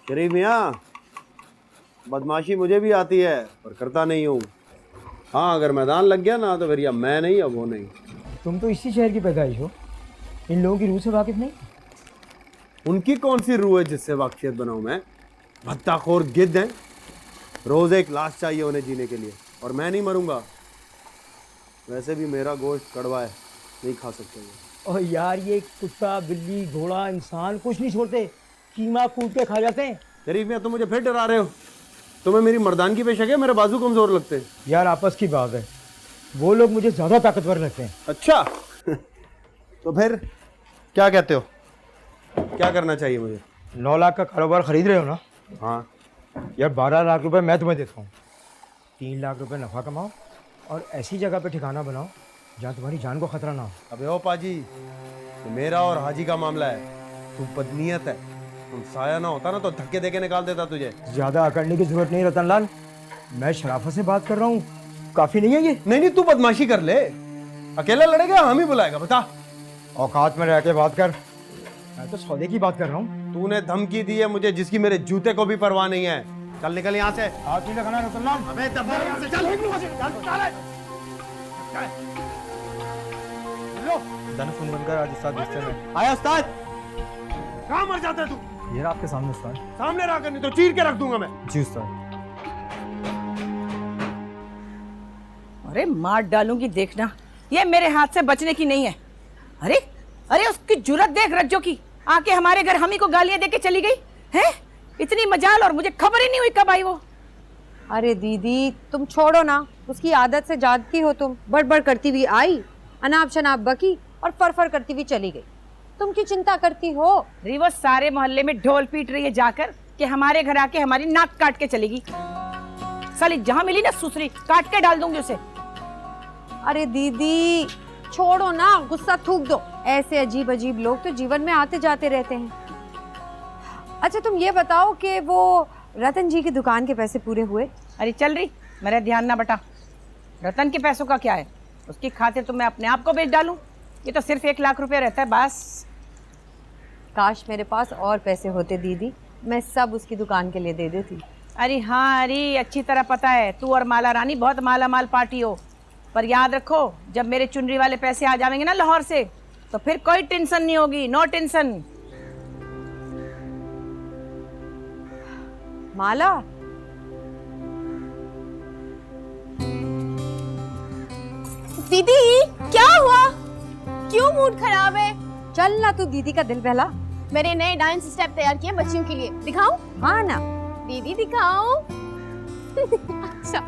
शरीफ मियाँ, बदमाशी मुझे भी आती है पर करता नहीं हूँ। हाँ, अगर मैदान लग गया ना तो फिर या मैं नहीं या वो नहीं। तुम तो इसी शहर की पैदाइश हो, इन लोगों की रूह से वाकिफ नहीं। उनकी कौन सी रूह है जिससे वाकफियत बनाऊं मैं? भत्ताखोर गिद्ध हैं, रोज एक लाश चाहिए उन्हें जीने के लिए, और मैं नहीं मरूंगा। वैसे भी मेरा गोश्त कड़वा है, नहीं खा सकते वो। और यार ये कुत्ता बिल्ली घोड़ा इंसान कुछ नहीं छोड़ते, कीमा कूट के खा जाते हैं। शरीफ मियाँ, तुम मुझे फिर डरा रहे हो। तुम्हें मेरी मर्दानगी पे शक है? मेरे बाजू कमजोर लगते हैं। यार आपस की बात है, वो लोग मुझे ज़्यादा ताकतवर लगते हैं। अच्छा तो फिर क्या कहते हो, क्या करना चाहिए मुझे? 9 लाख का कारोबार खरीद रहे हो ना? हाँ। यार 12 लाख रुपए मैं तुम्हें देता हूँ। 3 लाख रुपए नफ़ा कमाओ और ऐसी जगह पे ठिकाना बनाओ जहाँ तुम्हारी जान को खतरा ना हो। अबे ओ पाजी, ये मेरा और हाजी का मामला है। तू बदनीयत है। तुम साया ना होता ना तो धक्के देके निकाल देता तुझे। ज़्यादा अकड़ने की जरूरत नहीं रतन लाल, मैं शराफत से बात कर रहा हूँ, काफ़ी नहीं है ये? नहीं, तू बदमाशी कर ले। अकेला लड़ेगा, हम ही बुलाएगा, बता। औकात में रह के बात कर, मैं तो सौदे की बात कर रहा हूँ। तूने धमकी दी है मुझे जिसकी मेरे जूते को भी परवाह नहीं है। चल निकल यहाँ से। हाथ नहीं लगाना रतन लाल। अबे दबा यहाँ से, चल। दाना फोन बनकर आज उस्ताद बिस्तर में। आया उस्ताद। कहाँ मर जाता है तू? ये रहा आपके सामने उस्ताद। सामने रहा कर, नहीं तो चीर के रख दूंगा मैं। जी उस्ताद। अरे मार डालूंगी देखना, ये मेरे हाथ से बचने की नहीं है। अरे अरे उसकी जुर्रत देख रज्जो की, आके हमारे घर हम ही को गालियां देके चली गई है। इतनी मजाल, और मुझे खबर ही नहीं हुई कब आई वो। अरे दीदी तुम छोड़ो ना, उसकी आदत से जानती हो तुम। बड़बड़ करती हुई आई, अनाप शनाप बकी और फरफर करती हुई चली गई। तुम की चिंता करती हो? वो सारे मोहल्ले में ढोल पीट रही है जाकर कि हमारे घर आके हमारी नाक काट के चलेगी। साली जहां मिली ना सुसरी, काट के डाल दूंगी उसे। अरे दीदी छोड़ो ना, गुस्सा थूक दो। ऐसे अजीब अजीब लोग तो जीवन में आते जाते रहते हैं। अच्छा तुम ये बताओ कि वो रतन जी की दुकान के पैसे पूरे हुए? अरे चल रही, मेरा ध्यान ना बटा। रतन के पैसों का क्या है, उसकी खातिर तो मैं अपने आप को बेच डालूं। ये तो सिर्फ 1 लाख रुपए रहता है बस। काश मेरे पास और पैसे होते दीदी, मैं सब उसकी दुकान के लिए दे देती। अरे हाँ, अरे अच्छी तरह पता है तू और माला रानी बहुत माला माल पार्टी हो। पर याद रखो, जब मेरे चुनरी वाले पैसे आ जाएंगे ना लाहौर से, तो फिर कोई टेंशन नहीं होगी। No tension. माला दीदी क्या हुआ, क्यों मूड खराब है? चल ना तू दीदी का दिल बहला। मैंने नए डांस स्टेप तैयार किए बच्चियों के लिए, दिखाऊं? हाँ ना। दीदी दिखाऊं? अच्छा